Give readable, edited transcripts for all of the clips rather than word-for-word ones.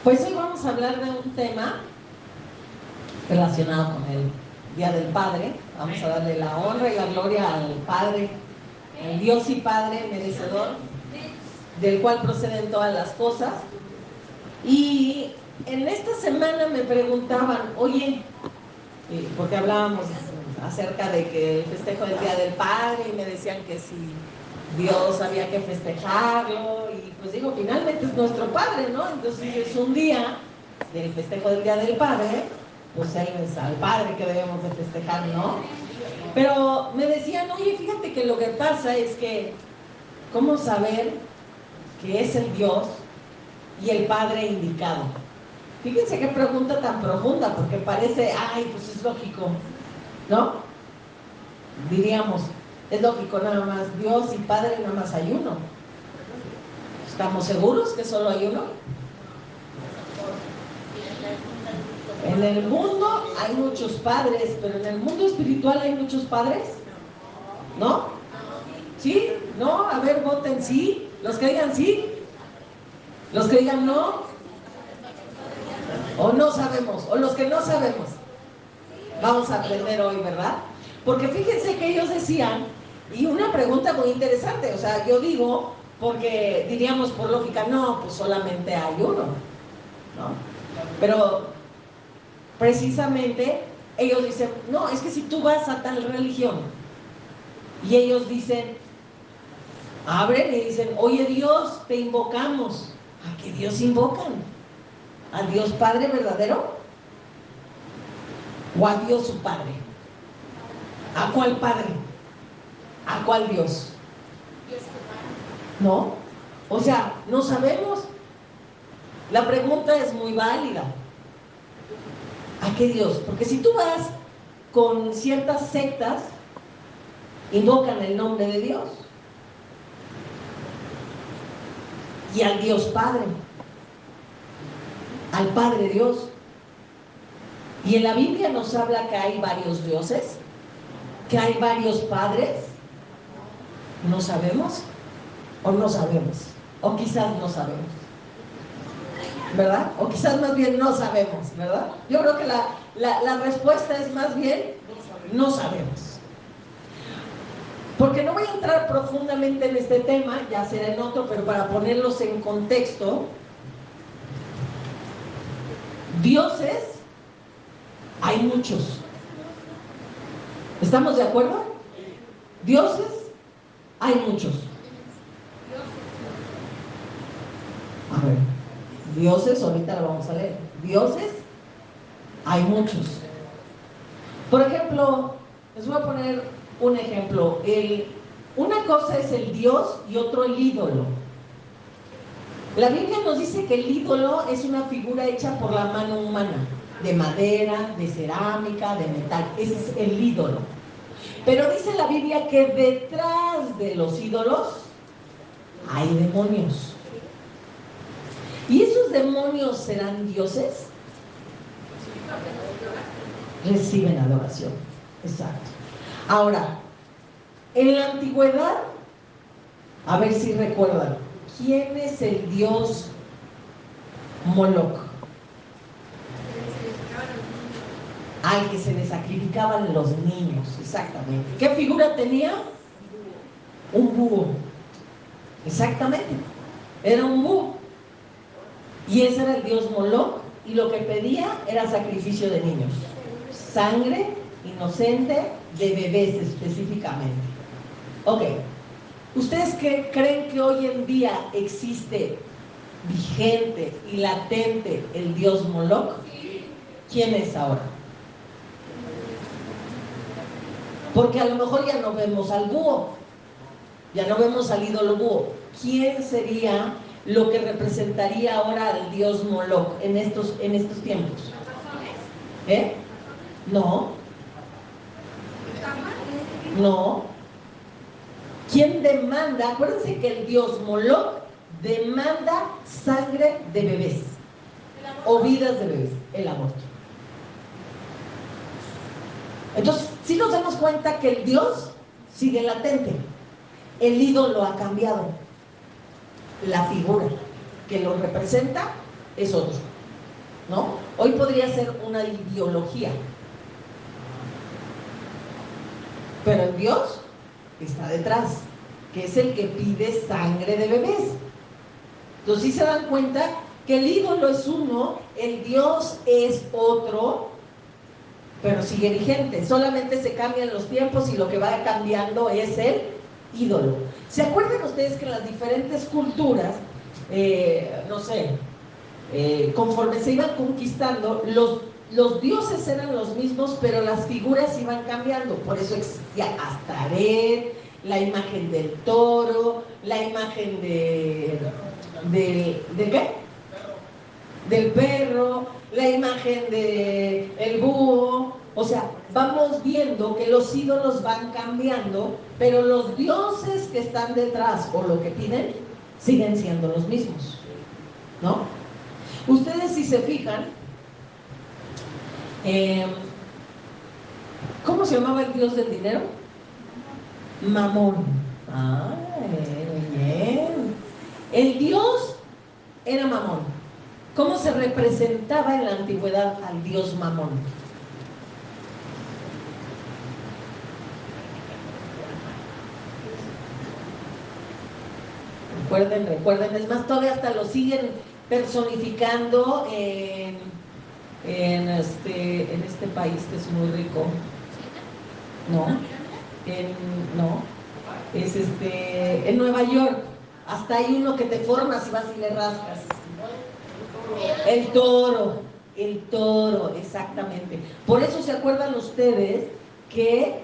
Pues hoy vamos a hablar de un tema relacionado con el Día del Padre. Vamos a darle la honra y la gloria al Padre, al Dios y Padre merecedor, del cual proceden todas las cosas. Y en esta semana me preguntaban, oye, porque hablábamos acerca de que el festejo del Día del Padre, y me decían que si Dios había que festejarlo, y pues digo, finalmente es nuestro Padre, ¿no? Entonces es un día del festejo del Día del Padre, pues Él es al Padre que debemos de festejar, ¿no? Pero me decían, oye, fíjate que lo que pasa es que, ¿cómo saber que es el Dios y el Padre indicado? Fíjense qué pregunta tan profunda, porque parece, ay, pues es lógico, ¿no? Diríamos, es lógico, nada más Dios y Padre, nada más hay uno. ¿Estamos seguros que solo hay uno? En el mundo hay muchos padres, pero en el mundo espiritual hay muchos padres, ¿no? ¿Sí? ¿No? A ver, voten sí. Los que digan sí, los que digan no, o no sabemos, o los que no sabemos. Vamos a aprender hoy, ¿verdad? Porque fíjense que ellos decían, y una pregunta muy interesante, o sea, yo digo, porque diríamos por lógica, no, pues solamente hay uno, ¿no? Pero precisamente ellos dicen, no, es que si tú vas a tal religión, y ellos dicen, abren y dicen, oye Dios, te invocamos. ¿A qué Dios invocan? ¿A Dios Padre verdadero? ¿O a Dios su Padre? ¿A cuál Padre? ¿A cuál Dios? ¿No? O sea, no sabemos. La pregunta es muy válida. ¿A qué Dios? Porque si tú vas con ciertas sectas, invocan el nombre de Dios y al Dios Padre, al Padre Dios. Y en la Biblia nos habla que hay varios dioses, que hay varios padres. ¿No sabemos? ¿O no sabemos? O quizás no sabemos, ¿verdad? O quizás más bien no sabemos, ¿verdad? Yo creo que la respuesta es más bien no sabemos. Porque no voy a entrar profundamente en este tema, ya será en otro, pero para ponerlos en contexto, dioses hay muchos. ¿Estamos de acuerdo? Dioses hay muchos. A ver, dioses, ahorita lo vamos a leer. Dioses hay muchos. Por ejemplo, les voy a poner un ejemplo. Una cosa es el Dios y otro el ídolo. La Biblia nos dice que el ídolo es una figura hecha por la mano humana, de madera, de cerámica, de metal. Ese es el ídolo. Pero dice la Biblia que detrás de los ídolos hay demonios. ¿Y esos demonios serán dioses? Reciben adoración. Exacto. Ahora, en la antigüedad, a ver si recuerdan, ¿quién es el dios Moloch? Al que se le sacrificaban los niños, exactamente. ¿Qué figura tenía? Un búho. Exactamente. Era un búho. Y ese era el dios Moloch, y lo que pedía era sacrificio de niños. Sangre inocente de bebés específicamente. Ok. ¿Ustedes creen que hoy en día existe vigente y latente el dios Moloch? ¿Quién es ahora? Porque a lo mejor ya no vemos al búho, ya no vemos al ídolo búho. ¿Quién sería lo que representaría ahora al dios Moloch en estos tiempos? No. No. ¿Quién demanda? Acuérdense que el dios Moloch demanda sangre de bebés o vidas de bebés, el aborto. Entonces, sí nos damos cuenta que el dios sigue latente. El ídolo ha cambiado. La figura que lo representa es otro. ¿no? Hoy podría ser una ideología. Pero en Dios está detrás, que es el que pide sangre de bebés. Entonces sí se dan cuenta que el ídolo es uno, el Dios es otro, pero sigue vigente. Solamente se cambian los tiempos y lo que va cambiando es el ídolo. ¿Se acuerdan ustedes que en las diferentes culturas, no sé, conforme se iban conquistando, los dioses eran los mismos, pero las figuras iban cambiando? Por eso existía Astaret, la imagen del toro, la imagen ¿de qué? Del perro, la imagen del búho. O sea, vamos viendo que los ídolos van cambiando, pero los dioses que están detrás o lo que piden siguen siendo los mismos, ¿no? Ustedes, si se fijan, ¿cómo se llamaba el dios del dinero? Mamón. Muy bien. El dios era Mamón. ¿Cómo se representaba en la antigüedad al dios Mamón? Recuerden, es más, todavía hasta lo siguen personificando en este país que es muy rico. No, no, es en Nueva York. Hasta hay uno que te formas y vas y le rascas. El toro, exactamente. Por eso se acuerdan ustedes que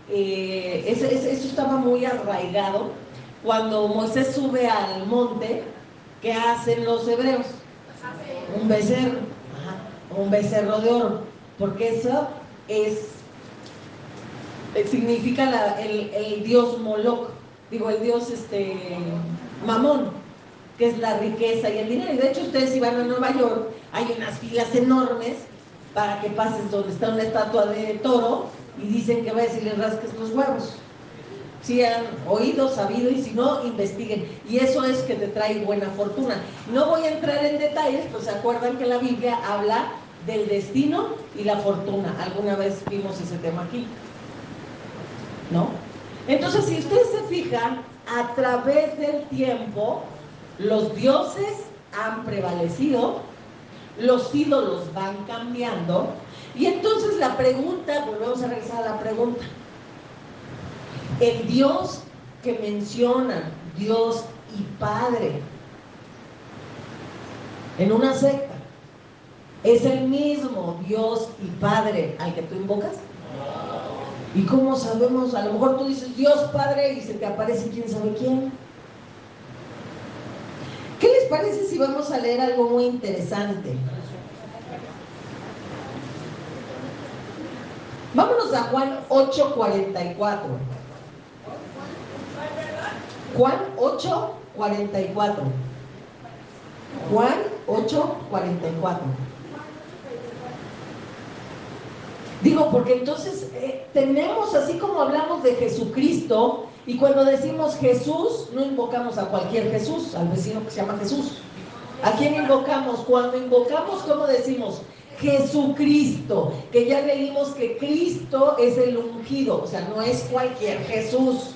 eso estaba muy arraigado. Cuando Moisés sube al monte, ¿qué hacen los hebreos? Un becerro, un becerro de oro, porque eso significa el dios Moloch, el dios Mamón, que es la riqueza y el dinero. Y de hecho ustedes, si van a Nueva York, hay unas filas enormes para que pases donde está una estatua de toro y dicen que vayas y les rasques los huevos. Si han oído, sabido, y si no, investiguen. Y eso es que te trae buena fortuna. No voy a entrar en detalles, pues se acuerdan que la Biblia habla del destino y la fortuna. Alguna vez vimos ese tema aquí, ¿no? Entonces, si ustedes se fijan, a través del tiempo, los dioses han prevalecido, los ídolos van cambiando, y entonces la pregunta, volvemos a regresar a la pregunta. El Dios que menciona, Dios y Padre, en una secta, ¿es el mismo Dios y Padre al que tú invocas? ¿Y cómo sabemos? A lo mejor tú dices Dios Padre y se te aparece quién sabe quién. ¿Qué les parece si vamos a leer algo muy interesante? Vámonos a Juan 8:44. Juan 8:44. Juan 8:44. Digo, porque entonces tenemos, así como hablamos de Jesucristo, y cuando decimos Jesús, no invocamos a cualquier Jesús, al vecino que se llama Jesús. ¿A quién invocamos? Cuando invocamos, ¿cómo decimos? Jesucristo, que ya leímos que Cristo es el ungido, o sea, no es cualquier Jesús.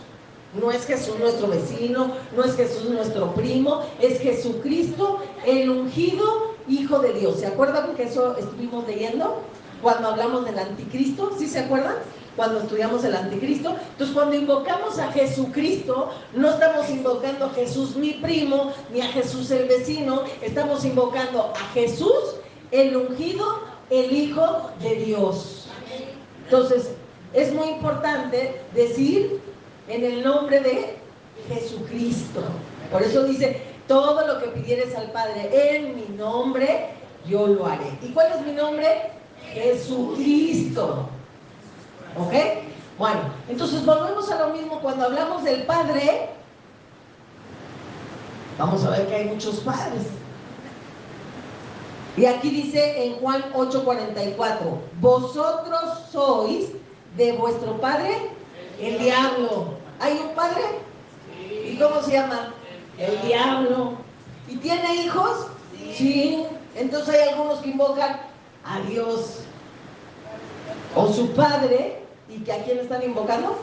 No es Jesús nuestro vecino, no es Jesús nuestro primo, es Jesucristo, el ungido Hijo de Dios. ¿Se acuerdan que eso estuvimos leyendo cuando hablamos del anticristo? ¿Sí se acuerdan? Cuando estudiamos el anticristo. Entonces, cuando invocamos a Jesucristo, no estamos invocando a Jesús mi primo, ni a Jesús el vecino, estamos invocando a Jesús, el ungido, el Hijo de Dios. Entonces, es muy importante decir en el nombre de Jesucristo. Por eso dice, todo lo que pidieres al Padre en mi nombre, yo lo haré. ¿Y cuál es mi nombre? Jesucristo. ¿Ok? Bueno, entonces volvemos a lo mismo. Cuando hablamos del Padre, vamos a ver que hay muchos padres. Y aquí dice en Juan 8:44, vosotros sois de vuestro padre el diablo. ¿Hay un padre? ¿Y cómo se llama? El diablo. ¿Y tiene hijos? Sí. Entonces hay algunos que invocan a Dios o su padre, y que a quién están invocando,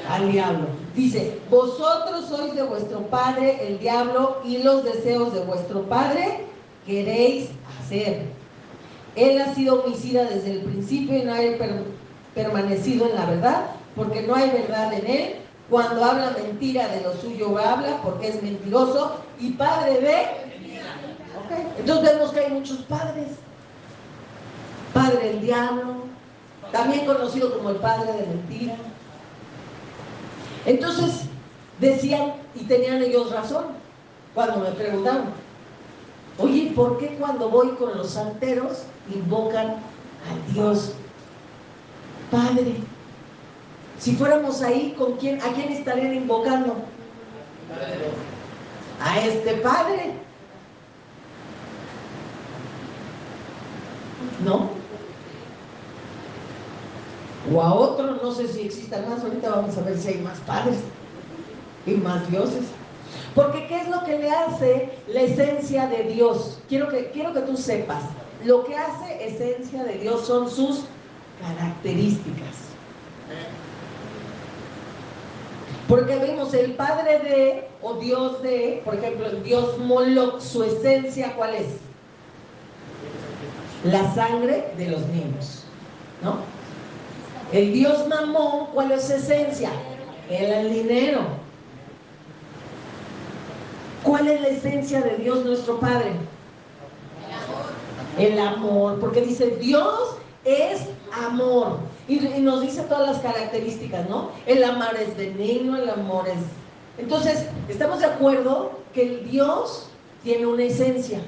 al diablo. Dice, vosotros sois de vuestro padre el diablo, y los deseos de vuestro padre queréis hacer. Él ha sido homicida desde el principio y no ha permanecido en la verdad, porque no hay verdad en él. Cuando habla mentira, de lo suyo habla, porque es mentiroso y padre de... Okay. Entonces vemos que hay muchos padres. Padre del diablo, también conocido como el padre de mentira. Entonces decían, y tenían ellos razón, cuando me preguntaron, oye, ¿por qué cuando voy con los santeros invocan a Dios Padre? Si fuéramos ahí, ¿con quién, a quién estarían invocando? A este Padre. ¿No? O a otro, no sé si existan más, ahorita vamos a ver si hay más padres y más dioses. Porque ¿qué es lo que le hace la esencia de Dios? Quiero que tú sepas, lo que hace esencia de Dios son sus características. Porque vimos el padre de, o Dios de, por ejemplo, el Dios Moloch, su esencia, ¿cuál es? La sangre de los niños, ¿no? El Dios Mamón, ¿cuál es su esencia? El dinero. ¿Cuál es la esencia de Dios nuestro Padre? El amor, porque dice Dios es amor, y nos dice todas las características, ¿no? El amor es benigno, el amor es... Entonces, estamos de acuerdo que el Dios tiene una esencia,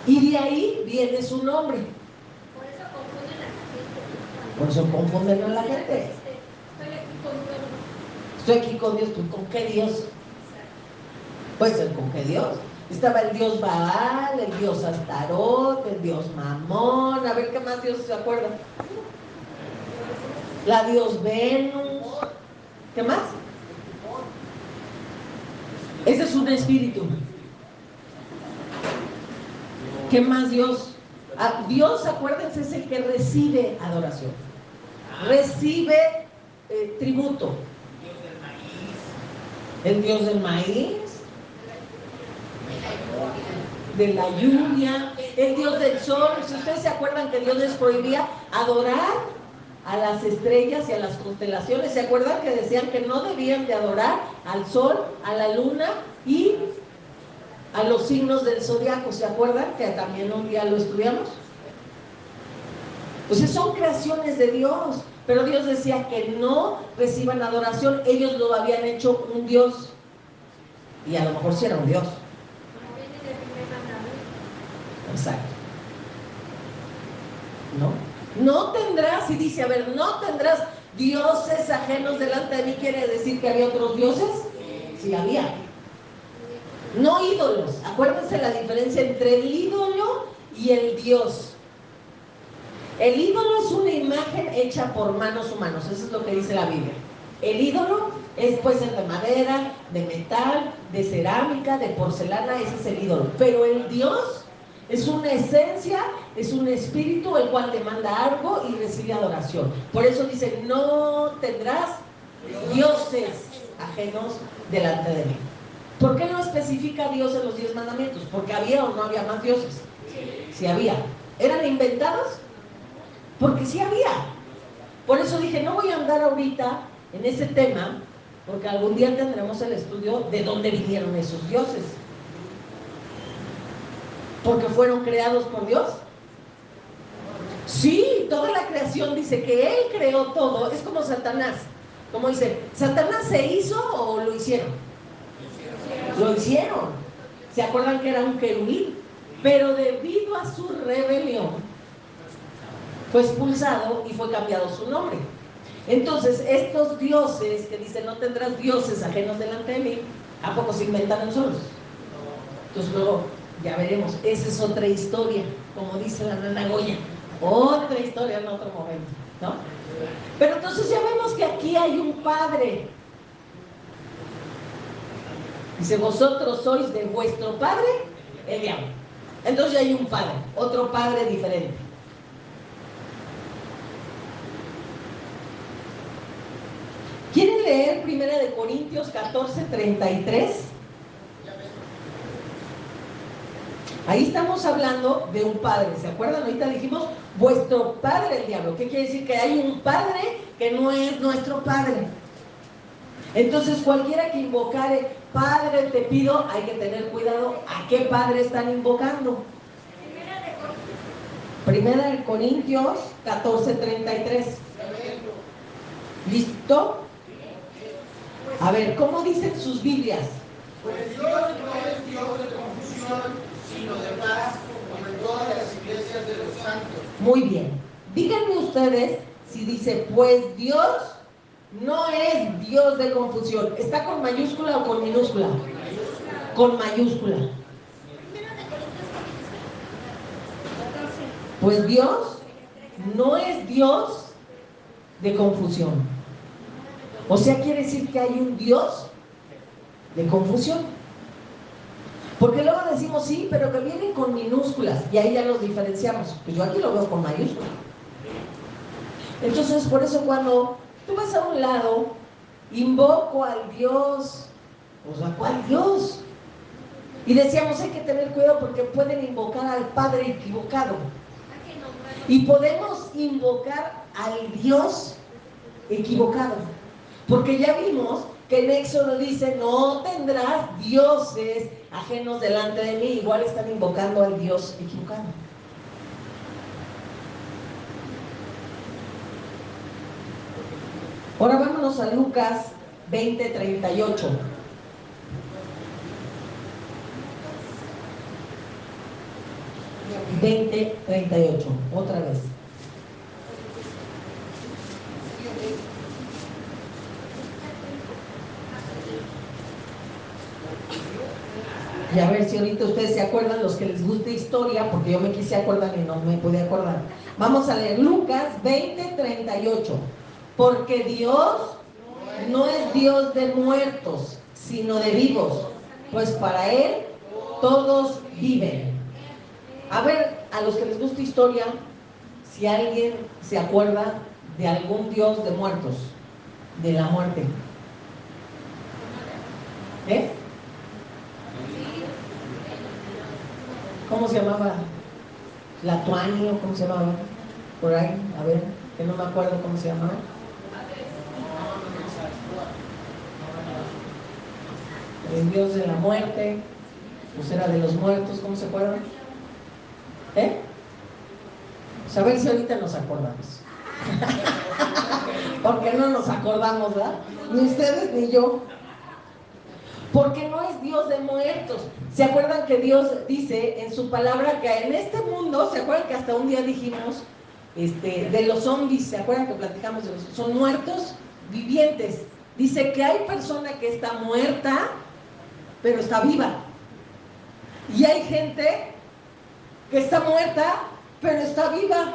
y de ahí viene su nombre. Por eso confunden a la gente. Estoy aquí con Dios. ¿Tú con qué Dios? Pues el con qué Dios. Estaba el dios Baal, el dios Astarot, el dios Mamón. A ver qué más dioses se acuerdan. La dios Venus. ¿Qué más? Ese es un espíritu. ¿Qué más Dios? Dios, acuérdense, es el que recibe adoración. Recibe tributo. El dios del maíz, de la lluvia, el dios del sol. Si ustedes se acuerdan que Dios les prohibía adorar a las estrellas y a las constelaciones, ¿se acuerdan que decían que no debían de adorar al sol, a la luna y a los signos del zodiaco? ¿Se acuerdan que también un día lo estudiamos? Pues son creaciones de Dios, pero Dios decía que no reciban adoración. Ellos lo habían hecho un Dios, y a lo mejor sí era un Dios. Exacto. No tendrás, y dice, a ver, no tendrás dioses ajenos delante de mí. ¿Quiere decir que había otros dioses? Sí, había. No ídolos. Acuérdense la diferencia entre el ídolo y el Dios. El ídolo es una imagen hecha por manos humanos. Eso es lo que dice la Biblia. El ídolo puede ser de madera, de metal, de cerámica, de porcelana. Ese es el ídolo. Pero el Dios es una esencia, es un espíritu el cual demanda algo y recibe adoración. Por eso dice, no tendrás dioses ajenos delante de mí. ¿Por qué no especifica Dios en los 10 mandamientos? Porque había o no había más dioses. Sí había. ¿Eran inventados? Porque sí había. Por eso dije, no voy a andar ahorita en ese tema, porque algún día tendremos el estudio de dónde vinieron esos dioses. ¿Porque fueron creados por Dios? Sí, toda la creación dice que Él creó todo. Es como Satanás. Como dice, ¿Satanás se hizo o lo hicieron? Lo hicieron. ¿Se acuerdan que era un querubín? Pero debido a su rebelión fue expulsado y fue cambiado su nombre. Entonces, estos dioses que dicen no tendrás dioses ajenos delante de mí, ¿a poco se inventan solos? Entonces luego ya veremos, esa es otra historia, como dice la nana Goya, otra historia en otro momento, ¿no? Pero entonces ya vemos que aquí hay un padre. Dice, vosotros sois de vuestro padre el diablo. Entonces ya hay un padre, otro padre diferente. ¿Quieren leer 1 Corintios 14:33? Ahí estamos hablando de un padre, ¿se acuerdan? Ahorita dijimos, vuestro padre el diablo. ¿Qué quiere decir? Que hay un padre que no es nuestro padre. Entonces cualquiera que invocare, Padre te pido, hay que tener cuidado a qué padre están invocando. 1 Corintios 14:33. ¿Listo? A ver, ¿cómo dicen sus Biblias? Pues Dios no es Dios de confusión, sino de paz, como en todas las iglesias de los santos. Muy bien. Díganme ustedes si dice, pues Dios no es Dios de confusión. ¿Está con mayúscula o con minúscula? Con mayúscula. Pues Dios no es Dios de confusión. O sea, quiere decir que hay un Dios de confusión. Porque luego decimos sí, pero que vienen con minúsculas y ahí ya los diferenciamos. Pues yo aquí lo veo con mayúsculas. Entonces, por eso cuando tú vas a un lado, invoco al Dios, pues ¿a cuál Dios? Y decíamos, hay que tener cuidado porque pueden invocar al Padre equivocado. Y podemos invocar al Dios equivocado. Porque ya vimos que en Éxodo dice, no tendrás dioses ajenos delante de mí. Igual están invocando al Dios equivocado. Ahora vámonos a Lucas 20:38. Otra vez. Y a ver si ahorita ustedes se acuerdan, los que les guste historia, porque yo me quise acordar y no me pude acordar. Vamos a leer Lucas 20:38. Porque Dios no es Dios de muertos, sino de vivos, pues para Él todos viven. A ver, a los que les gusta historia, si alguien se acuerda de algún Dios de muertos, de la muerte. ¿Eh? ¿Cómo se llamaba? ¿La Tuani o cómo se llamaba? Por ahí, a ver, que no me acuerdo cómo se llamaba. El Dios de la muerte, pues era de los muertos, ¿cómo se acuerdan? Pues a ver si ahorita nos acordamos. Porque no nos acordamos, ¿verdad? Ni ustedes ni yo. Porque no es Dios de muertos. ¿Se acuerdan que Dios dice en su palabra que en este mundo, ¿se acuerdan que hasta un día dijimos de los zombies? ¿Se acuerdan que platicamos de los son muertos vivientes? Dice que hay persona que está muerta, pero está viva. Y hay gente que está muerta, pero está viva.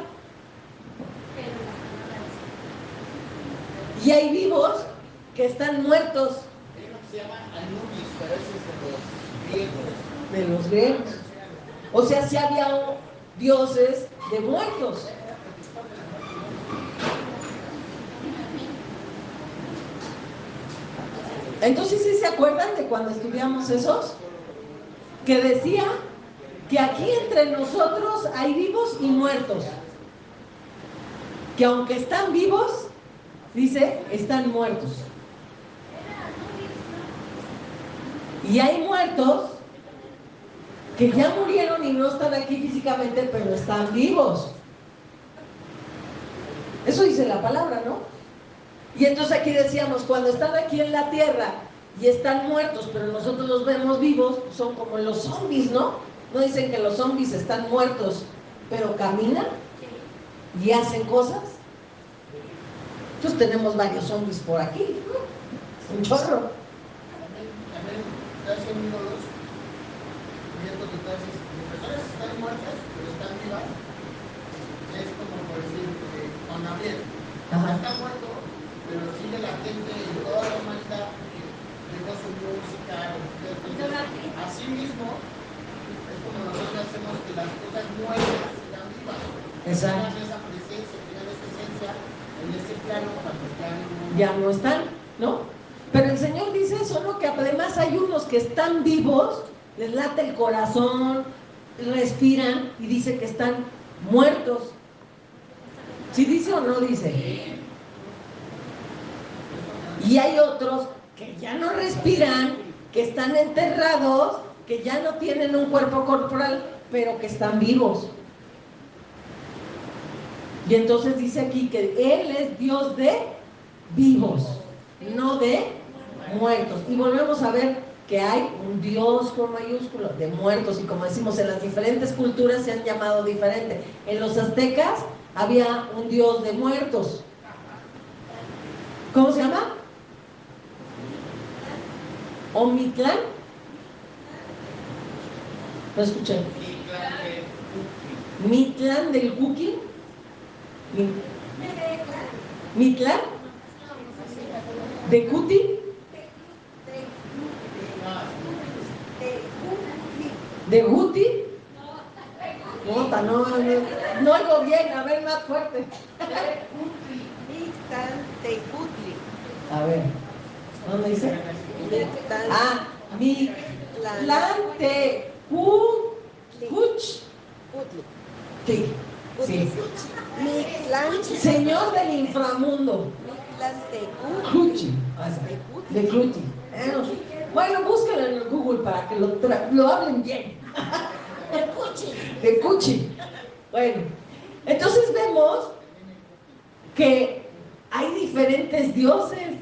Y hay vivos que están muertos. Se llama Anubis, pero ese es de los griegos. O sea, sí había dioses de muertos. Entonces, ¿sí se acuerdan de cuando estudiamos esos? Que decía que aquí entre nosotros hay vivos y muertos. Que aunque están vivos, dice, están muertos. Y hay muertos que ya murieron y no están aquí físicamente, pero están vivos. Eso dice la palabra, ¿no? Y entonces aquí decíamos, cuando están aquí en la tierra y están muertos, pero nosotros los vemos vivos, son como los zombies, ¿no? ¿No dicen que los zombies están muertos, pero caminan y hacen cosas? Entonces tenemos varios zombies por aquí, un chorro. te hacen ídolos, viendo que todas las personas están muertas, pero están vivas. Es como por decir, Juan Gabriel, está muerto, pero sigue la gente y toda la humanidad que dejó su música. Así mismo, es como nosotros hacemos las cosas muertas están vivas. Exacto. Tengan esa presencia, tengan esa esencia en este plano cuando ya no están, ¿no? Pero el Señor dice eso, ¿no? Que además hay unos que están vivos, les late el corazón, respiran y dice que están muertos. ¿Sí dice o no dice? Y hay otros que ya no respiran, que están enterrados, que ya no tienen un cuerpo corporal, pero que están vivos. Y entonces dice aquí que Él es Dios de vivos, no de muertos. Y volvemos a ver que hay un Dios con mayúscula de muertos, y como decimos, en las diferentes culturas se han llamado diferente. En los aztecas había un Dios de muertos. ¿Cómo se llama? ¿Omitlán? No escuché. ¿Mitlán del Cuqui? ¿Mitlán? ¿De Cuti? ¿De Guti? No oigo bien, a ver, más fuerte. A ver, ¿dónde dice? Sí. Señor del inframundo. De Cuti. Bueno, búsquenlo en el Google para que lo hablen bien. De Cuchi. Bueno, entonces vemos que hay diferentes dioses,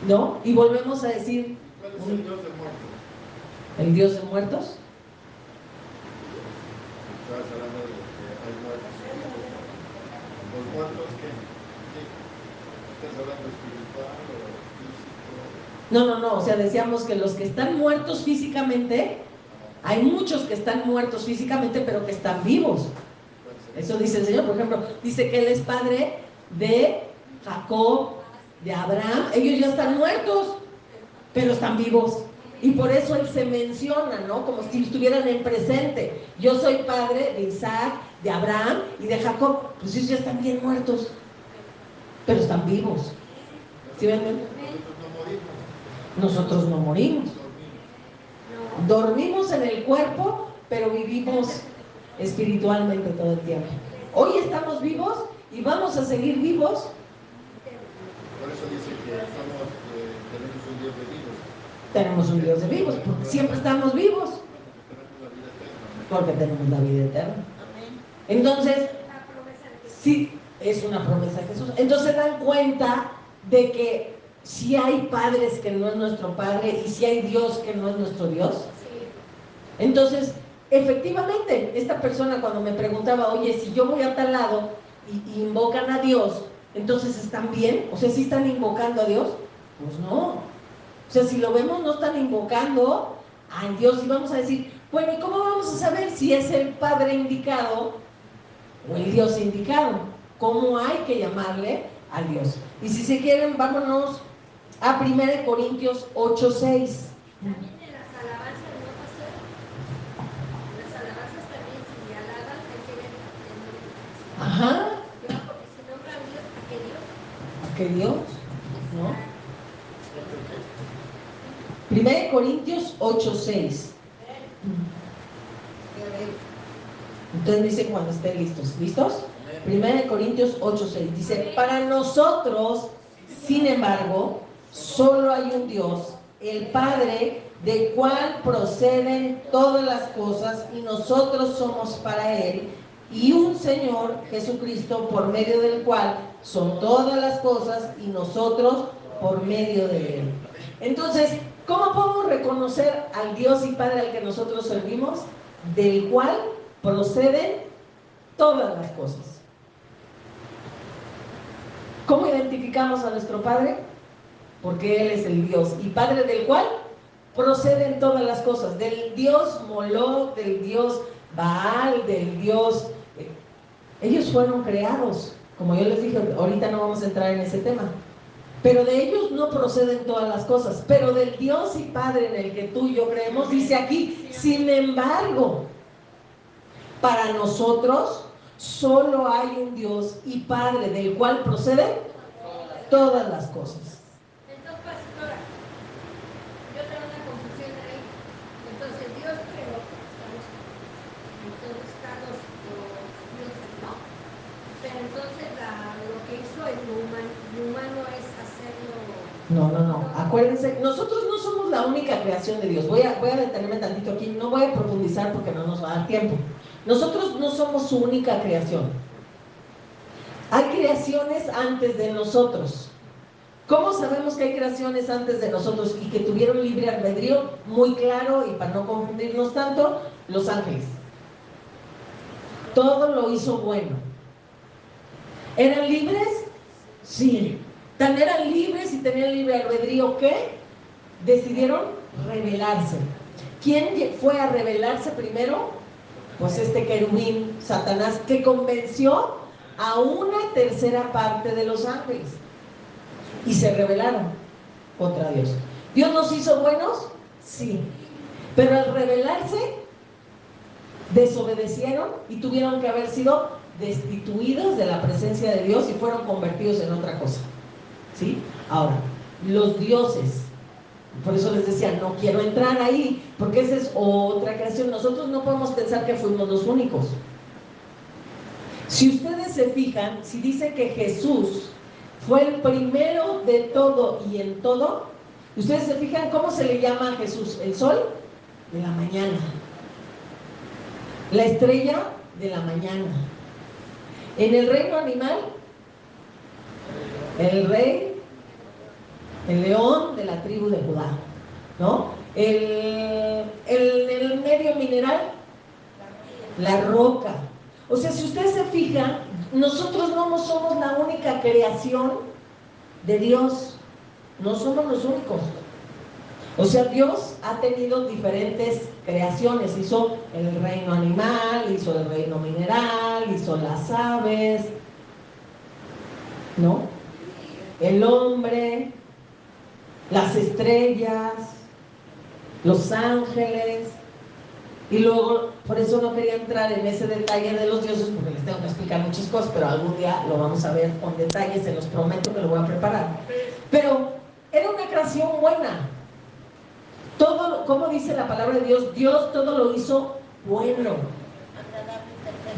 ¿no? Y volvemos a decir, ¿cuál es el Dios de muertos? ¿el Dios de muertos? Estabas hablando de que hay muertos. Los muertos que estás hablando espiritual o físico. No, o sea, decíamos que los que están muertos físicamente, hay muchos que están muertos físicamente, pero que están vivos. Eso dice el Señor. Por ejemplo, dice que Él es padre de Jacob, de Abraham. Ellos ya están muertos, pero están vivos. Y por eso Él se menciona, ¿no? Como si estuvieran en presente. Yo soy padre de Isaac, de Abraham y de Jacob. Pues ellos ya están bien muertos, pero están vivos. ¿Sí ven? Nosotros no morimos. Dormimos en el cuerpo, pero vivimos espiritualmente todo el tiempo. Hoy estamos vivos y vamos a seguir vivos. Por eso dice que tenemos un Dios de vivos. Tenemos un Dios de vivos, porque siempre estamos vivos. Porque tenemos la vida eterna. Entonces, sí, es una promesa de Jesús. Entonces se dan cuenta de que si hay padres que no es nuestro Padre y si hay Dios que no es nuestro Dios. Entonces, efectivamente, esta persona cuando me preguntaba, oye, si yo voy a tal lado y invocan a Dios, entonces ¿están bien? O sea, ¿sí están invocando a Dios? Pues no. O sea, si lo vemos, no están invocando a Dios y vamos a decir, bueno, ¿y cómo vamos a saber si es el Padre indicado o el Dios indicado? ¿Cómo hay que llamarle a Dios? Y si se quieren, vámonos a 1 Corintios 8:6. Ajá. ¿A qué Dios? ¿No? 1 Corintios 8:6. Entonces dice cuando estén listos. ¿Listos? 1 Corintios 8:6. Dice, para nosotros, sin embargo, solo hay un Dios, el Padre, del cual proceden todas las cosas y nosotros somos para Él, y un Señor, Jesucristo, por medio del cual son todas las cosas y nosotros por medio de Él. Entonces, ¿cómo podemos reconocer al Dios y Padre al que nosotros servimos? Del cual proceden todas las cosas. ¿Cómo identificamos a nuestro Padre? Porque Él es el Dios y Padre del cual proceden todas las cosas. Del Dios Moloch, del Dios Baal, del Dios... ellos fueron creados. Como yo les dije, ahorita no vamos a entrar en ese tema. Pero de ellos no proceden todas las cosas. Pero del Dios y Padre en el que tú y yo creemos, dice aquí, sin embargo. Para nosotros solo hay un Dios y Padre del cual proceden todas las cosas. Entonces, pastora, yo tengo una confusión ahí. Entonces, Dios creó, entonces está los dioses, ¿no? Pero entonces lo que hizo el humano es hacerlo. No. Acuérdense, nosotros no somos la única creación de Dios. Voy a detenerme tantito aquí, no voy a profundizar porque no nos va a dar tiempo. Nosotros no somos su única creación. Hay creaciones antes de nosotros. ¿Cómo sabemos que hay creaciones antes de nosotros y que tuvieron libre albedrío? Muy claro, y para no confundirnos tanto, los ángeles. Todo lo hizo bueno. ¿Eran libres? Sí. Tan eran libres y tenían libre albedrío que decidieron rebelarse. ¿Quién fue a rebelarse primero? Pues este querubín, Satanás, que convenció a una tercera parte de los ángeles y se rebelaron contra Dios. ¿Dios nos hizo buenos? Sí. Pero al rebelarse, desobedecieron y tuvieron que haber sido destituidos de la presencia de Dios y fueron convertidos en otra cosa. ¿Sí? Ahora, los dioses, por eso les decía, no quiero entrar ahí, porque esa es otra creación. Nosotros no podemos pensar que fuimos los únicos. Si ustedes se fijan, si dice que Jesús fue el primero de todo y en todo, ustedes se fijan cómo se le llama a Jesús: el sol de la mañana, la estrella de la mañana. En el reino animal, el rey, el león de la tribu de Judá, ¿no? El medio mineral, la roca. O sea, si ustedes se fijan, nosotros no somos la única creación de Dios, no somos los únicos. O sea, Dios ha tenido diferentes creaciones, hizo el reino animal, hizo el reino mineral, hizo las aves, ¿no? El hombre, las estrellas, los ángeles. Y luego, por eso no quería entrar en ese detalle de los dioses, porque les tengo que explicar muchas cosas, pero algún día lo vamos a ver con detalles, se los prometo que lo voy a preparar. Pero era una creación buena. Todo, como dice la palabra de Dios, Dios todo lo hizo bueno.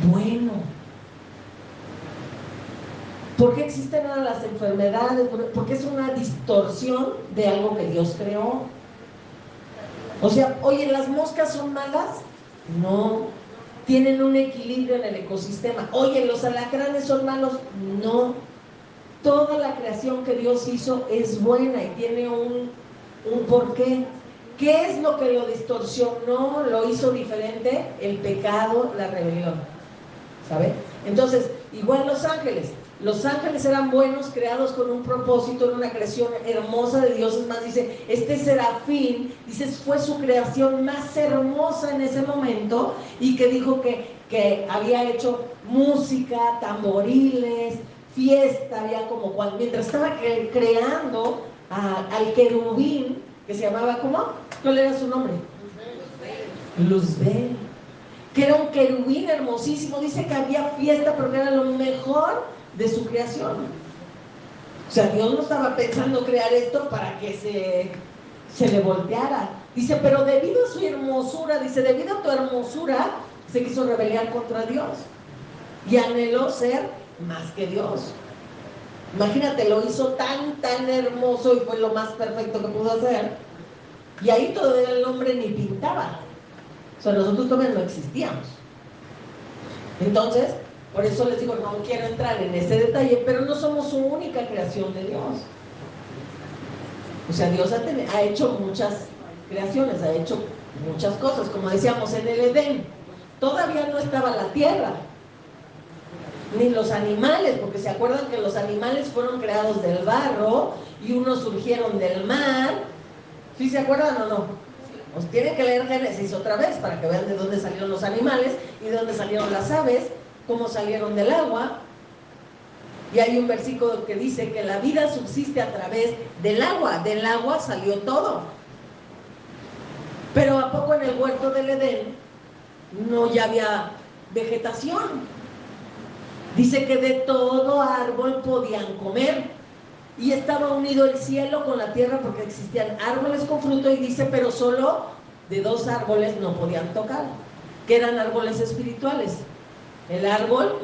Bueno. ¿Por qué existen ahora las enfermedades? Porque es una distorsión de algo que Dios creó. O sea, oye, ¿las moscas son malas? No. ¿Tienen un equilibrio en el ecosistema? Oye, ¿los alacranes son malos? No. Toda la creación que Dios hizo es buena y tiene un porqué. ¿Qué es lo que lo distorsionó, lo hizo diferente? El pecado, la rebelión. ¿Sabe? Entonces, igual los ángeles. Los ángeles eran buenos, creados con un propósito, en una creación hermosa de Dios. Es más, dice, este serafín, dice, fue su creación más hermosa en ese momento, y que dijo que había hecho música, tamboriles, fiesta, había como cuando, mientras estaba creando al querubín, que se llamaba, ¿cómo? ¿Cuál era su nombre? Luzbel, que era un querubín hermosísimo. Dice que había fiesta porque era lo mejor de su creación. O sea, Dios no estaba pensando crear esto para que se le volteara. Dice, pero debido a su hermosura, dice, debido a tu hermosura, se quiso rebelar contra Dios y anheló ser más que Dios. Imagínate, lo hizo tan hermoso y fue lo más perfecto que pudo hacer. Y ahí todavía el hombre ni pintaba. O sea, nosotros todavía no existíamos. Entonces, por eso les digo, no quiero entrar en ese detalle, pero no somos su única creación de Dios. O sea, Dios ha hecho muchas creaciones, ha hecho muchas cosas. Como decíamos, en el Edén todavía no estaba la tierra, ni los animales, porque se acuerdan que los animales fueron creados del barro y unos surgieron del mar. ¿Sí se acuerdan o no? Pues tienen que leer Génesis otra vez para que vean de dónde salieron los animales y de dónde salieron las aves, cómo salieron del agua. Y hay un versículo que dice que la vida subsiste a través del agua salió todo. Pero ¿a poco en el huerto del Edén no ya había vegetación. Dice que de todo árbol podían comer. Y estaba unido el cielo con la tierra porque existían árboles con fruto, y dice, pero solo de 2 árboles no podían tocar, que eran árboles espirituales: el árbol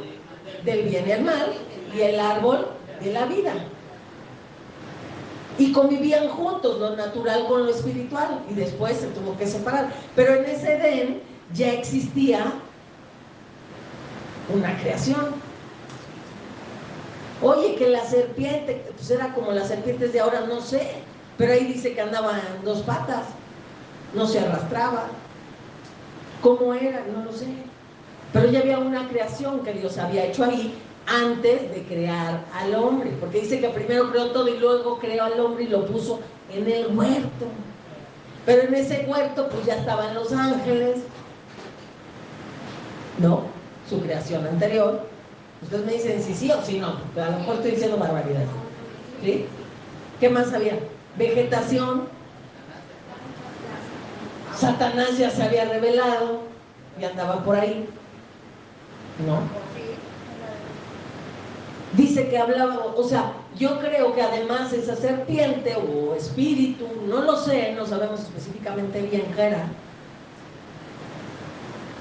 del bien y el mal y el árbol de la vida. Y convivían juntos lo natural con lo espiritual, y después se tuvo que separar. Pero en ese Edén ya existía una creación. Oye, que la serpiente, pues era como las serpientes de ahora, no sé, pero ahí dice que andaba en 2 patas, no se arrastraba. ¿Cómo era? No lo sé. Pero ya había una creación que Dios había hecho ahí antes de crear al hombre, porque dice que primero creó todo y luego creó al hombre y lo puso en el huerto. Pero en ese huerto pues ya estaban los ángeles, ¿no? Su creación anterior. Ustedes me dicen si sí o si no, pero a lo mejor estoy diciendo barbaridad. ¿Sí? ¿Qué más había? Vegetación. Satanás ya se había revelado y andaba por ahí, ¿no? Dice que hablaba, o sea, yo creo que además esa serpiente o espíritu, no lo sé, no sabemos específicamente bien qué era,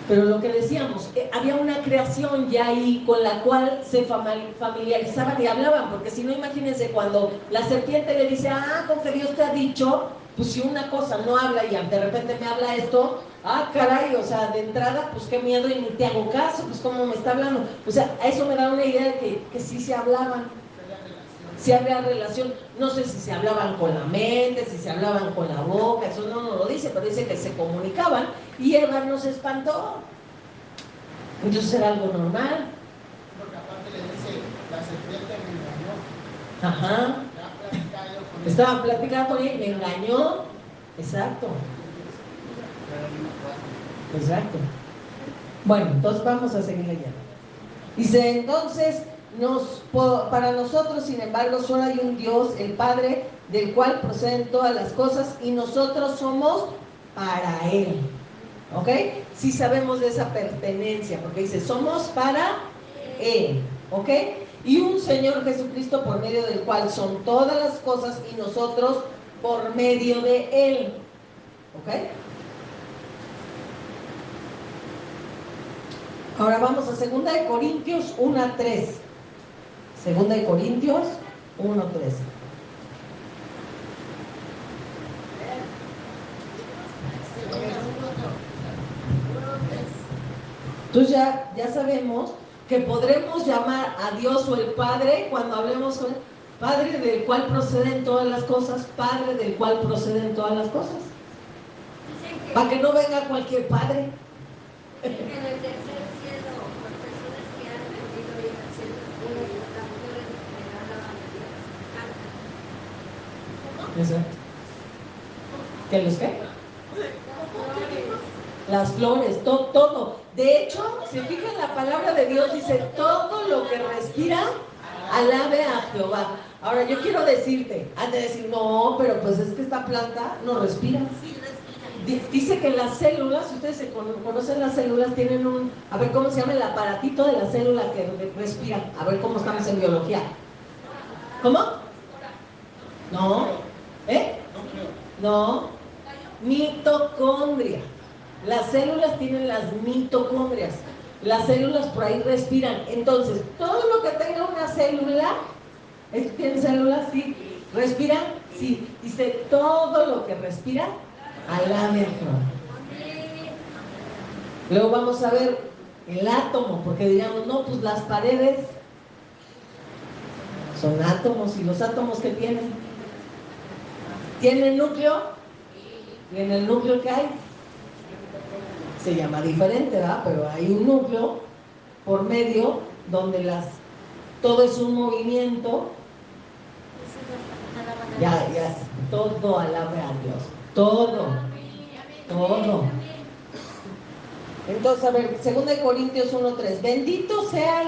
pero lo que decíamos, había una creación ya ahí con la cual se familiarizaban y hablaban, porque si no, imagínense cuando la serpiente le dice, con que Dios te ha dicho, pues si una cosa no habla y de repente me habla esto, caray, o sea, de entrada, pues qué miedo y ni te hago caso, pues cómo me está hablando. O sea, eso me da una idea de que sí se hablaban, sí había relación. No sé si se hablaban con la mente, si se hablaban con la boca, eso no nos lo dice, pero dice que se comunicaban y Eva no se espantó. Entonces era algo normal. Porque aparte le dice, la serpiente me engañó. Ajá. Estaba platicando con él, me engañó. Exacto. Exacto. Bueno, entonces vamos a seguir leyendo. Dice, entonces, para nosotros, sin embargo, solo hay un Dios, el Padre, del cual proceden todas las cosas, y nosotros somos para Él. ¿Ok? Sí sabemos de esa pertenencia, porque dice, somos para Él. ¿Ok? Y un Señor Jesucristo por medio del cual son todas las cosas y nosotros por medio de Él. ¿Ok? Ahora vamos a 2 Corintios 1:3. 2 Corintios 1:3. Entonces ya sabemos que podremos llamar a Dios o el Padre cuando hablemos con el Padre del cual proceden todas las cosas, Padre del cual proceden todas las cosas. Para que no venga cualquier padre. En el tercer cielo, por personas que han vendido y haciendo unos cantores que hablaban de Dios, cantan. Exacto. ¿Qué los qué? Las flores, todo. De hecho, si fijan la palabra de Dios, dice, todo lo que respira, alabe a Jehová. Ahora, yo quiero decirte, antes de decir, no, pero pues es que esta planta no respira. Dice que las células, ustedes conocen las células, tienen a ver cómo se llama el aparatito de la célula que respira. A ver cómo estamos en biología. ¿Cómo? No. No. Mitocondria. Las células tienen las mitocondrias. Las células por ahí respiran. Entonces, todo lo que tenga una célula, ¿tiene células? Sí. ¿Respiran? Sí. Dice, todo lo que respira, alabe a Jehová. Luego vamos a ver el átomo, porque diríamos, no, pues las paredes son átomos, y los átomos que tienen. ¿Tienen núcleo? ¿Y en el núcleo qué hay? Se llama diferente, ¿verdad? Pero hay un núcleo por medio donde todo es un movimiento. Ya, todo alabe a Dios. Todo. Entonces, a ver, 2 Corintios 1:3. Bendito sea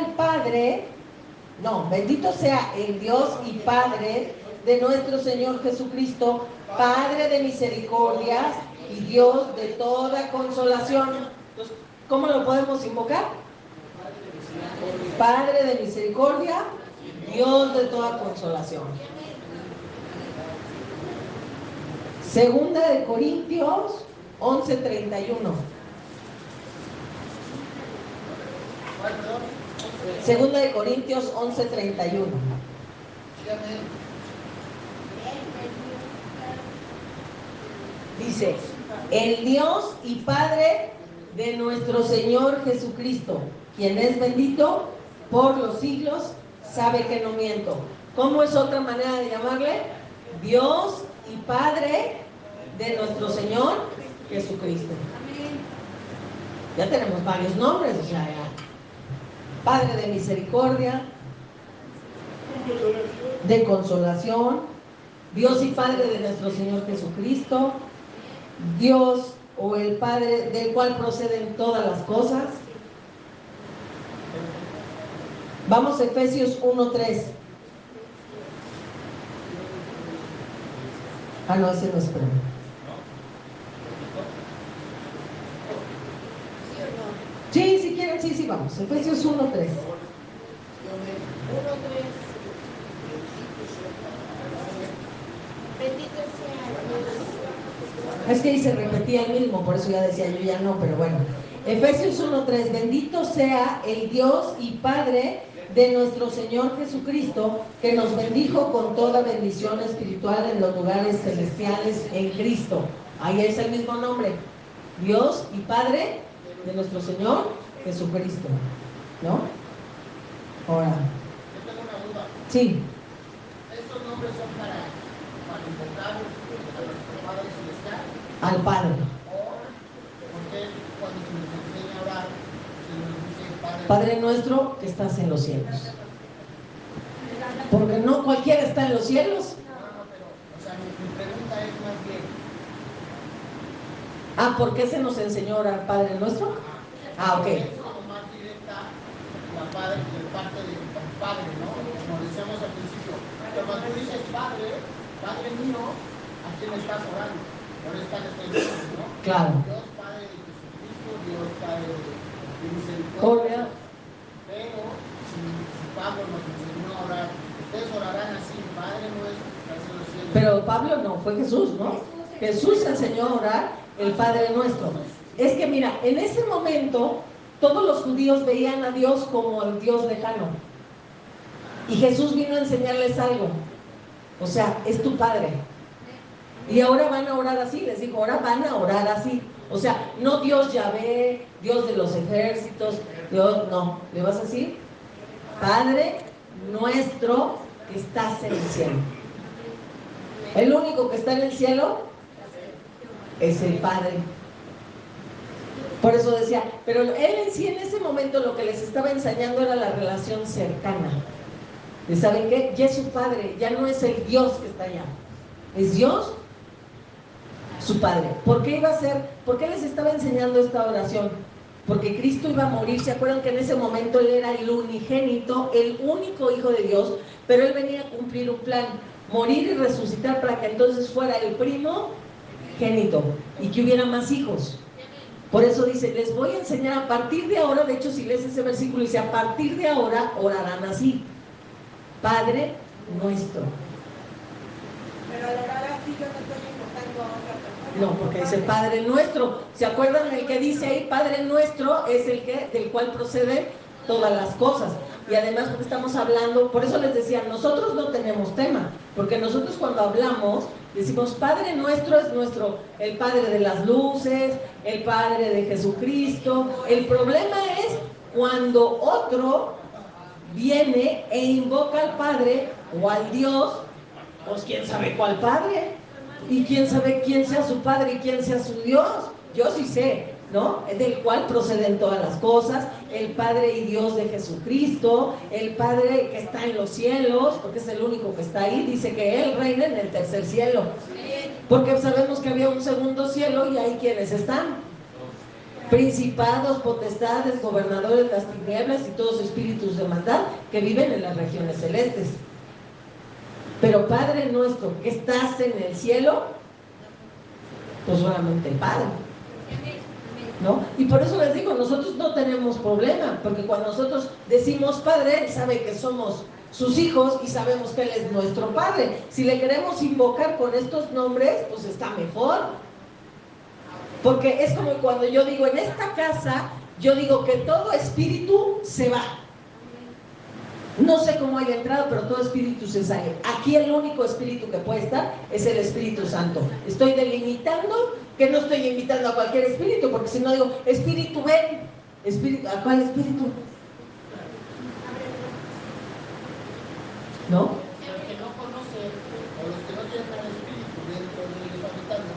el Dios y Padre de nuestro Señor Jesucristo, Padre de misericordias y Dios de toda consolación. Entonces, ¿cómo lo podemos invocar? Padre de misericordia, Dios de toda consolación. Segunda de Corintios 11:31. Segunda de Corintios 11:31. Dice, el Dios y Padre de nuestro Señor Jesucristo, quien es bendito por los siglos, sabe que no miento. ¿Cómo es otra manera de llamarle? Dios y Padre de nuestro Señor Jesucristo. Ya tenemos varios nombres, o sea, ya. Padre de misericordia, de consolación, Dios y Padre de nuestro Señor Jesucristo, Dios o el Padre del cual proceden todas las cosas. Vamos a Efesios 1:3. Ah, no, ese no es problema. Sí, si quieren, sí, vamos. Efesios 1:3. Es que ahí se repetía el mismo, por eso ya decía yo ya no, pero bueno. Efesios 1:3. Bendito sea el Dios y Padre de nuestro Señor Jesucristo, que nos bendijo con toda bendición espiritual en los lugares celestiales en Cristo. Ahí es el mismo nombre. Dios y Padre de nuestro Señor Jesucristo, ¿no? Ahora. Yo tengo una duda. Sí. ¿Estos nombres son para invocar a nuestro Padre Celestial? Al Padre. ¿Por qué cuando se nos enseña a orar, se nos dice Padre nuestro que estás en los cielos? Porque no cualquiera está en los cielos. No, pero, o sea, mi pregunta es más bien. ¿Por qué se nos enseñó a orar Padre nuestro? Ok. Es como más directa la padre, el parte del Padre, ¿no? Como decíamos al principio. Pero cuando tú dices Padre mío, ¿a quién estás orando? Por estar en el cielo, ¿no? Claro. Dios Padre de Jesucristo, Dios Padre de misericordia. Pero si Pablo nos enseñó a orar, ustedes orarán así, Padre nuestro que estás en los cielos. Pero Pablo no, fue Jesús, ¿no? Jesús enseñó a orar el Padre nuestro. Es que mira, en ese momento todos los judíos veían a Dios como el Dios lejano. Y Jesús vino a enseñarles algo. O sea, es tu Padre. Y ahora van a orar así, les dijo, ahora van a orar así. O sea, no Dios Yahvé, Dios de los ejércitos, Dios, no. Le vas a decir, Padre nuestro que estás en el cielo. El único que está en el cielo es el Padre. Por eso decía, pero él en sí en ese momento lo que les estaba enseñando era la relación cercana. ¿Y saben qué? Ya es su Padre, ya no es el Dios que está allá. Es Dios, su Padre. ¿Por qué iba a ser? ¿Por qué les estaba enseñando esta oración? Porque Cristo iba a morir. ¿Se acuerdan que en ese momento Él era el unigénito, el único Hijo de Dios? Pero Él venía a cumplir un plan, morir y resucitar para que entonces fuera el primogénito y que hubiera más hijos. Por eso dice, les voy a enseñar a partir de ahora. De hecho, si lees ese versículo, dice, a partir de ahora orarán así: Padre nuestro. Pero al orar así yo no estoy invocando a otra persona. No, porque dice Padre nuestro. ¿Se acuerdan el que dice ahí? Padre nuestro es el que, del cual procede todas las cosas. Y además porque estamos hablando, por eso les decía, nosotros no tenemos tema, porque nosotros cuando hablamos decimos Padre nuestro es nuestro, el Padre de las luces, el Padre de Jesucristo. El problema es cuando otro viene e invoca al Padre o al Dios, pues quién sabe cuál Padre, y quién sabe quién sea su Padre y quién sea su Dios. Yo sí sé, ¿no? Del cual proceden todas las cosas, el Padre y Dios de Jesucristo, el Padre que está en los cielos, porque es el único que está ahí. Dice que Él reina en el tercer cielo, porque sabemos que había un segundo cielo y ahí quienes están: principados, potestades, gobernadores de las tinieblas y todos espíritus de maldad que viven en las regiones celestes. Pero Padre nuestro que estás en el cielo, pues solamente el Padre, ¿no? Y por eso les digo, nosotros no tenemos tenemos problema, porque cuando nosotros decimos Padre, Él sabe que somos sus hijos y sabemos que Él es nuestro Padre. Si le queremos invocar con estos nombres, pues está mejor. Porque es como cuando yo digo, en esta casa, yo digo que todo espíritu se va. No sé cómo haya entrado, pero todo espíritu se sale. Aquí el único espíritu que puede estar es el Espíritu Santo. Estoy delimitando que no estoy invitando a cualquier espíritu, porque si no digo, espíritu ven, espíritu, ¿a cuál espíritu? ¿No? Los que no conocen o los que no tienen al espíritu dentro de ellos habitando,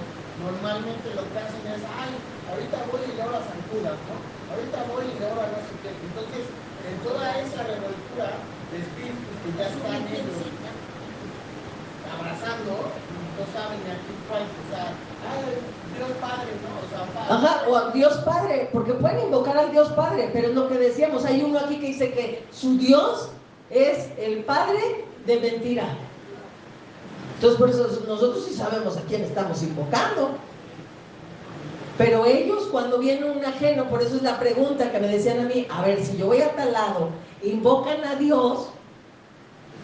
normalmente lo que hacen es, ay, ahorita voy y le oro a San Judas, ¿no? Ahorita voy y le oro a no sé qué. Entonces, en toda esa revoltura de espíritus que ya están ellos abrazando, no saben ni a quién cuál, o sea, ay, Dios Padre, ¿no? O sea, Padre. Ajá, o al Dios Padre, porque pueden invocar al Dios Padre, pero es lo que decíamos, hay uno aquí que dice que su Dios es el padre de mentira. Entonces por eso nosotros sí sabemos a quién estamos invocando. Pero ellos cuando viene un ajeno, por eso es la pregunta que me decían a mí, a ver, si yo voy a tal lado, invocan a Dios,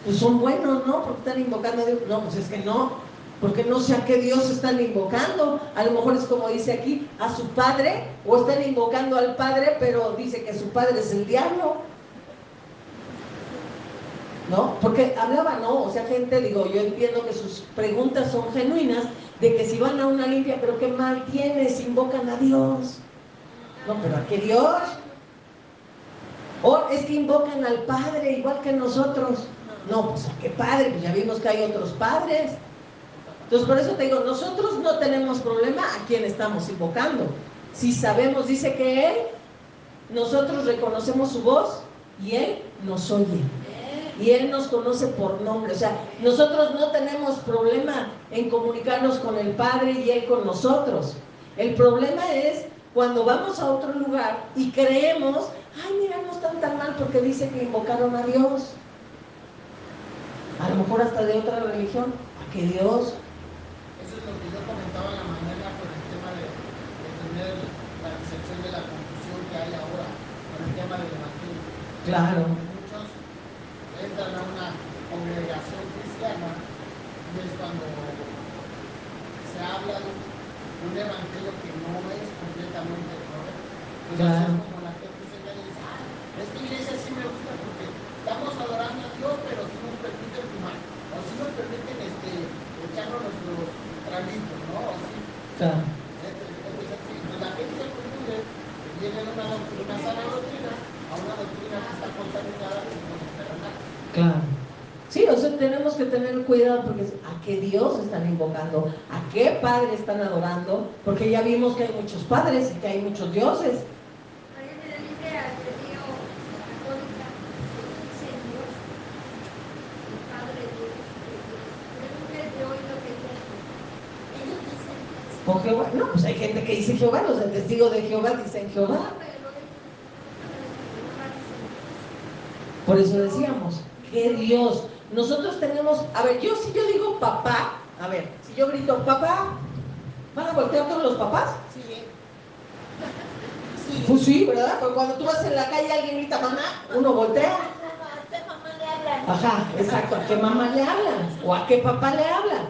pues son buenos, ¿no? Porque están invocando a Dios. No, pues es que no, porque no sé a qué Dios están invocando. A lo mejor es como dice aquí, a su padre, o están invocando al padre, pero dice que su padre es el diablo. ¿No? Porque hablaba, ¿no? O sea, gente, digo, yo entiendo que sus preguntas son genuinas, de que si van a una limpia, pero qué mal tienes, invocan a Dios. No, pero ¿a qué Dios? O es que invocan al Padre, igual que nosotros. No, pues ¿a qué Padre? Pues ya vimos que hay otros padres. Entonces, por eso te digo, nosotros no tenemos problema a quién estamos invocando. Si sabemos, dice que Él, nosotros reconocemos su voz y Él nos oye. Y Él nos conoce por nombre. O sea, nosotros no tenemos problema en comunicarnos con el Padre y Él con nosotros. El problema es cuando vamos a otro lugar y creemos, ay, mira, no están tan mal porque dicen que invocaron a Dios. A lo mejor hasta de otra religión. ¿A qué Dios? Eso es lo que yo comentaba en la mañana con el tema de tener la percepción de la confusión que hay ahora con el tema del evangelio. Claro. Muchos entran a una congregación cristiana y es cuando se habla de un evangelio que no es completamente correcto. Entonces Claro. es como la gente se cae y dice, ah, esta iglesia sí me gusta porque estamos adorando a Dios, pero sí nos permiten fumar, o sí nos permiten echarnos nuestros traguitos, ¿no? O sí. Claro. Entonces, pues la gente se confunde, viene de una sana doctrina a una doctrina que está contaminada y no se espera nada. Claro. Sí, o sea, tenemos que tener cuidado porque ¿a qué Dios están invocando? ¿A qué Padre están adorando? Porque ya vimos que hay muchos padres y que hay muchos dioses. Ahí en la Biblia de Dios católica dice Dios, el Padre Dios, pregunté de hoy lo que dice. Ellos dicen ¿O Jehová? No, pues hay gente que dice Jehová, los testigos de Jehová dicen Jehová. Por eso decíamos, ¿qué Dios? Nosotros tenemos, a ver, si yo digo papá, a ver, si yo grito papá, ¿van a voltear todos los papás? Sí. Pues sí, ¿verdad? Porque cuando tú vas en la calle y alguien grita mamá, uno voltea. ¿A qué mamá le hablan? Ajá, exacto, ¿a qué mamá le hablan? ¿O a qué papá le hablan?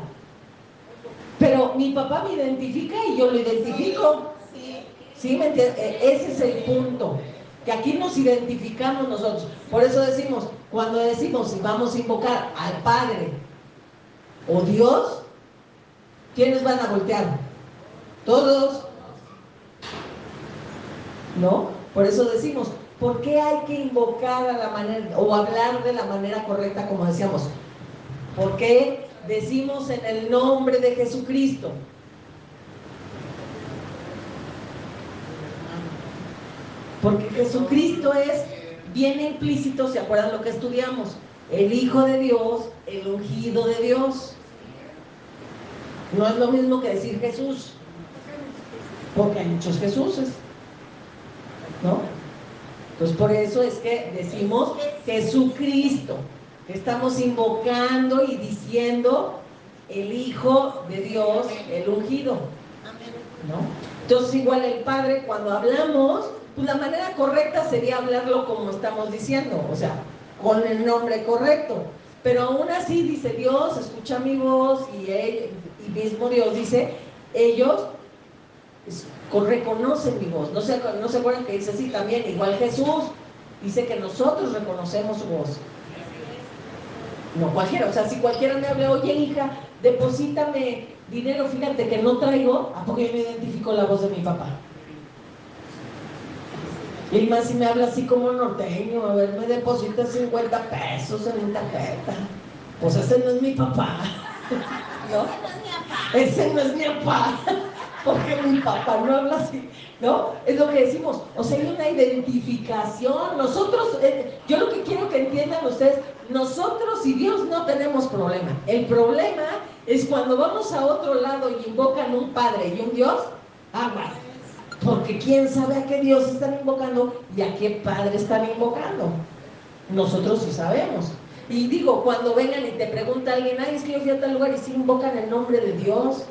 Pero mi papá me identifica y yo lo identifico. ¿Sí? ¿Me entiendes? Ese es el punto. Que aquí nos identificamos nosotros. Por eso decimos, cuando decimos si vamos a invocar al Padre o Dios, ¿quiénes van a voltear? Todos. ¿No? Por eso decimos, ¿por qué hay que invocar a la manera o hablar de la manera correcta como decíamos? ¿Por qué decimos en el nombre de Jesucristo? Porque Jesucristo es bien implícito, ¿se acuerdan lo que estudiamos? El Hijo de Dios, el ungido de Dios. No es lo mismo que decir Jesús, porque hay muchos Jesuses, ¿no? Entonces por eso es que decimos Jesucristo, que estamos invocando y diciendo el Hijo de Dios, el ungido, ¿no? Entonces igual el Padre, cuando hablamos, pues la manera correcta sería hablarlo como estamos diciendo, o sea, con el nombre correcto. Pero aún así dice Dios, escucha mi voz, y mismo Dios dice, ellos reconocen mi voz. No se acuerdan que dice así también, igual Jesús, dice que nosotros reconocemos su voz. No cualquiera, o sea, si cualquiera me habla, oye hija, deposítame dinero, fíjate que no traigo, ¿a poco yo me identifico la voz de mi papá? Y más si me habla así como norteño, a ver, me deposita 50 pesos en una tarjeta. Pues ese no es mi papá, ¿no? Ese no es mi papá, porque mi papá no habla así, ¿no? Es lo que decimos, o sea, hay una identificación. Nosotros, yo lo que quiero que entiendan ustedes, nosotros y Dios no tenemos problema. El problema es cuando vamos a otro lado y invocan un Padre y un Dios, aguas. Porque quién sabe a qué Dios están invocando y a qué Padre están invocando. Nosotros sí sabemos. Y digo, cuando vengan y te pregunta alguien, ay, es que yo fui a tal lugar y sí invocan el nombre de Dios.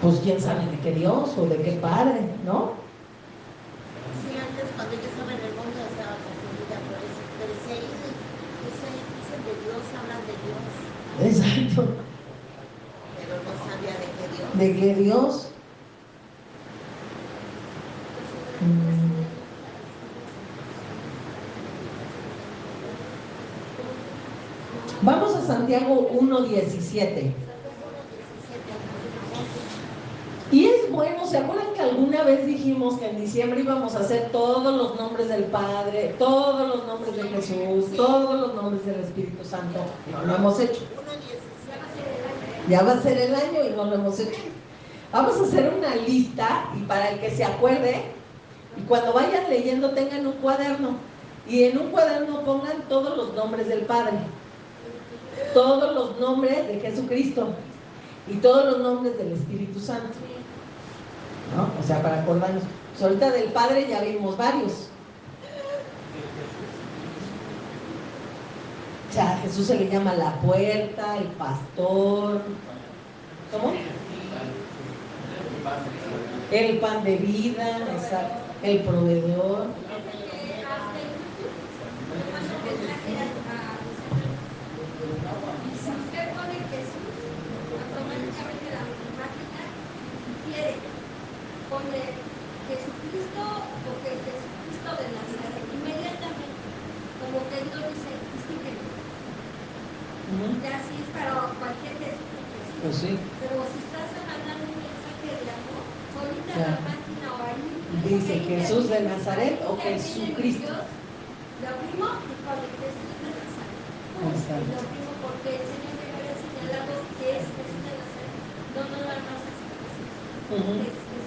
Pues quién sabe de qué Dios o de qué Padre, ¿no? Sí, antes cuando yo estaba en el mundo estaba confundida por eso. Pero si ahí dicen de Dios, hablan de Dios. Exacto. Pero no sabía de qué Dios. ¿De qué Dios? Vamos a Santiago 1:17. Y es bueno, ¿se acuerdan que alguna vez dijimos que en diciembre íbamos a hacer todos los nombres del Padre, todos los nombres de Jesús, todos los nombres del Espíritu Santo? No lo hemos hecho. Ya va a ser el año y no lo hemos hecho. Vamos a hacer una lista, y para el que se acuerde, y cuando vayan leyendo tengan un cuaderno, y en un cuaderno pongan todos los nombres del Padre, todos los nombres de Jesucristo y todos los nombres del Espíritu Santo, ¿no? O sea, para acordarnos. Pues ahorita del Padre ya vimos varios. O sea, a Jesús se le llama la puerta, el pastor, ¿cómo? El pan de vida, exacto, el proveedor. Si usted pone Jesús, automáticamente la máquina quiere poner Jesucristo porque Jesucristo de Nazaret. Inmediatamente, como que Dios dice, sígueme. Ya así es para cualquier Jesús. Pues sí. Pero si estás mandando un mensaje de amor, ahorita Ya. la máquina o ahí Dice Jesús de Nazaret o Jesucristo. Lo primo y pone Jesús de Nazaret. Exacto. Lo primo porque el Señor me había señalado que es Jesús de Nazaret. No nada más así.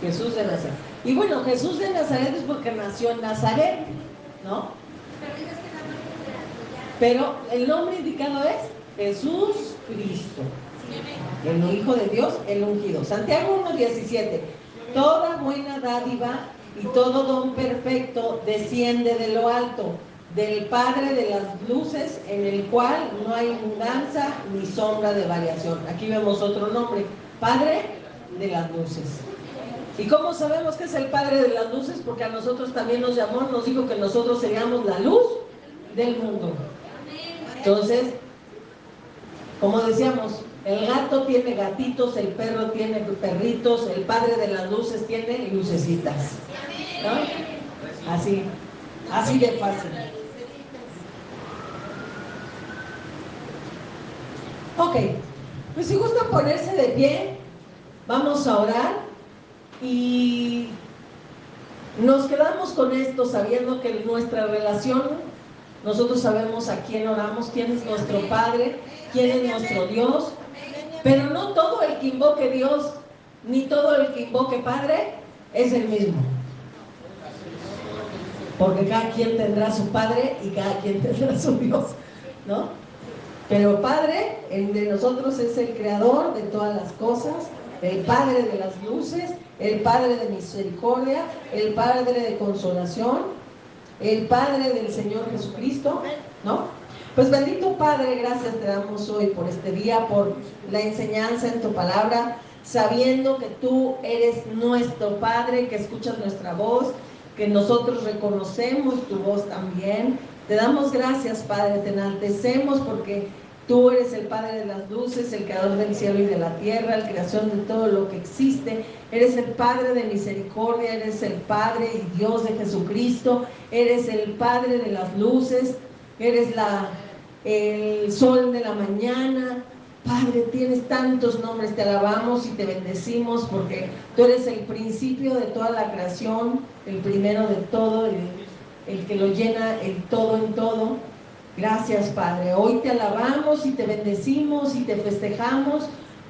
Jesús de Nazaret. Y bueno, Jesús de Nazaret es porque nació en Nazaret, ¿no? Pero dices que la máquina ya. Pero el nombre indicado es Jesús Cristo, el Hijo de Dios, el ungido. Santiago 1:17. Toda buena dádiva y todo don perfecto desciende de lo alto, del Padre de las luces, en el cual no hay mudanza ni sombra de variación. Aquí vemos otro nombre, Padre de las luces. ¿Y cómo sabemos que es el Padre de las luces? Porque a nosotros también nos llamó, nos dijo que nosotros seríamos la luz del mundo. Entonces, como decíamos, el gato tiene gatitos, el perro tiene perritos, el Padre de las luces tiene lucecitas, ¿no? Así de fácil. Ok, pues si gusta ponerse de pie, vamos a orar y nos quedamos con esto sabiendo que nuestra relación, nosotros sabemos a quién oramos, quién es nuestro Padre, quién es nuestro Dios, pero no todo el que invoque Dios, ni todo el que invoque Padre es el mismo. Porque cada quien tendrá su Padre y cada quien tendrá su Dios, ¿no? Pero Padre, el de nosotros es el creador de todas las cosas, el Padre de las luces, el Padre de misericordia, el Padre de consolación, el Padre del Señor Jesucristo, ¿no? Pues bendito Padre, gracias te damos hoy por este día, por la enseñanza en tu palabra. sabiendo que tú eres nuestro Padre, que escuchas nuestra voz, que nosotros reconocemos tu voz también. Te damos gracias, Padre, te enaltecemos porque tú eres el Padre de las luces, el creador del cielo y de la tierra, la creación de todo lo que existe. Eres el Padre de misericordia, eres el Padre y Dios de Jesucristo, eres el Padre de las luces, eres el sol de la mañana. Padre, tienes tantos nombres, te alabamos y te bendecimos porque tú eres el principio de toda la creación, el primero de todo, el que lo llena el todo en todo. Gracias, Padre. Hoy te alabamos y te bendecimos y te festejamos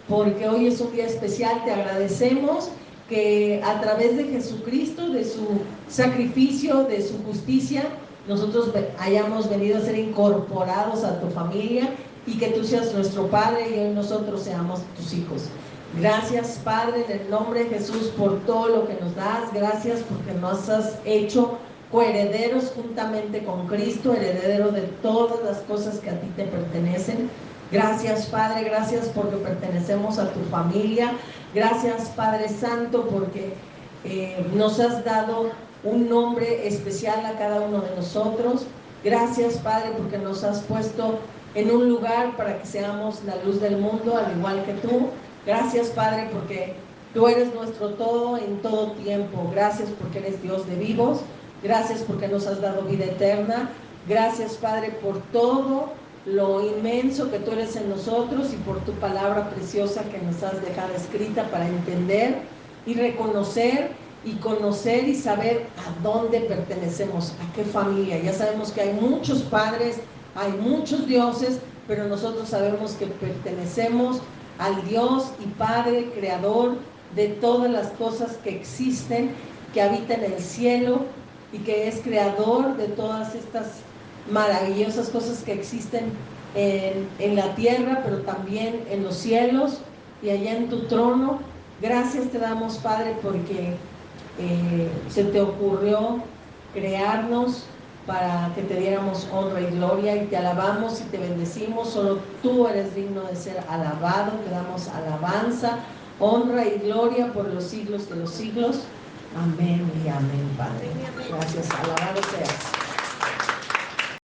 porque hoy es un día especial. Te agradecemos que a través de Jesucristo, de su sacrificio, de su justicia, nosotros hayamos venido a ser incorporados a tu familia y que tú seas nuestro Padre y hoy nosotros seamos tus hijos. Gracias, Padre, en el nombre de Jesús por todo lo que nos das. Gracias porque nos has hecho coherederos juntamente con Cristo, heredero de todas las cosas que a ti te pertenecen. Gracias, Padre, gracias porque pertenecemos a tu familia. Gracias, Padre Santo, porque nos has dado un nombre especial a cada uno de nosotros. Gracias, Padre, porque nos has puesto en un lugar para que seamos la luz del mundo, al igual que tú. Gracias, Padre, porque tú eres nuestro todo en todo tiempo. Gracias porque eres Dios de vivos. Gracias porque nos has dado vida eterna. Gracias, Padre, por todo lo inmenso que tú eres en nosotros y por tu palabra preciosa que nos has dejado escrita para entender y reconocer y conocer y saber a dónde pertenecemos, a qué familia. Ya sabemos que hay muchos padres, hay muchos dioses, pero nosotros sabemos que pertenecemos al Dios y Padre, creador de todas las cosas que existen, que habita en el cielo y que es creador de todas estas maravillosas cosas que existen en la tierra, pero también en los cielos y allá en tu trono. Gracias te damos, Padre, porque se te ocurrió crearnos para que te diéramos honra y gloria, y te alabamos y te bendecimos. Solo tú eres digno de ser alabado. Te damos alabanza, honra y gloria por los siglos de los siglos. Amén y amén, Padre. Gracias, alabado seas.